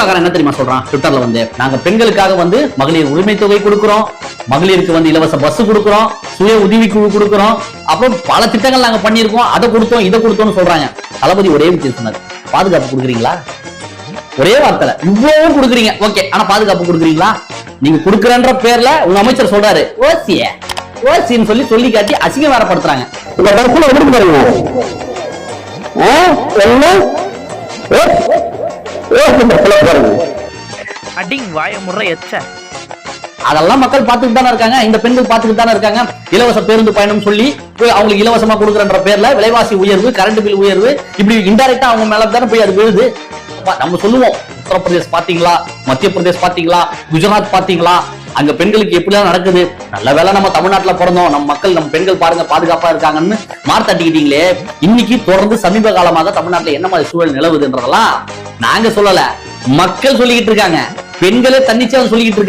திமுக என்ன தெரியுமா சொல்றான் ட்விட்டர்ல வந்து, நாங்க பெண்களுக்காக வந்து மகளிர் உரிமை தொகை கொடுக்கிறோம், மகளிருக்கு வந்து இலவச பஸ் கொடுக்கிறோம், சுய உதவி குழு கொடுக்கிறோம், அப்புறம் பல திட்டங்கள் நாங்க பண்ணிருக்கோம், அதை கொடுத்தோம் இதை கொடுத்தோம்னு சொல்றாங்க. தளபதி ஒரே விஷயம் சொன்னார், பாதுகாப்பு கொடுக்குறீங்களா? ஒரே வார்த்தை இவ்வளவு கொடுக்குறீங்க ஓகே, ஆனா பாதுகாப்பு கொடுக்குறீங்களா? நீங்க கொடுக்குறன்ற பேர்ல உங்க அமைச்சர் சொல்றாரு ஓசின்னு சொல்லி காட்டி அசிங்கம் வேறப்படுத்துறாங்க. அதெல்லாம் மக்கள் பார்த்துட்டு தானே இருக்காங்க, இந்த பெண்கள் பார்த்துட்டு தானே இருக்காங்க. இலவச பேருந்து பயணம் சொல்லி அவங்களுக்கு இலவசமா கொடுக்குறன்ற பேர்ல விலைவாசி உயர்வு, கரண்ட் பில் உயர்வு, இப்படி இன்டைரக்டா அவங்க மேல தானே போய் அது விழுது. நம்ம சொல்லுவோம் உத்தரப்பிரதேஷ் பாத்தீங்களா, மத்திய பிரதேஷ் பாத்தீங்களா, குஜராத் பாத்தீங்களா, அங்க பெண்களுக்கு எப்படிலாம் நடக்குது. நல்ல வேளை நம்ம தமிழ்நாட்டுல பிறந்தோம், நம்ம மக்கள் நம்ம பெண்கள் பாருங்க பாதுகாப்பா இருக்காங்கன்னு மார்த்தட்டிக்கிட்டீங்களே. இன்னைக்கு தொடர்ந்து சமீப காலமாக தமிழ்நாட்டுல என்ன மாதிரி சூழல் நிலவுதுன்றதெல்லாம் நாங்க சொல்லல, மக்கள் சொல்லிக்கிட்டு இருக்காங்க. பெண்களே தன்னிச்சையா சொல்லிக்கிட்டு இருக்காங்க.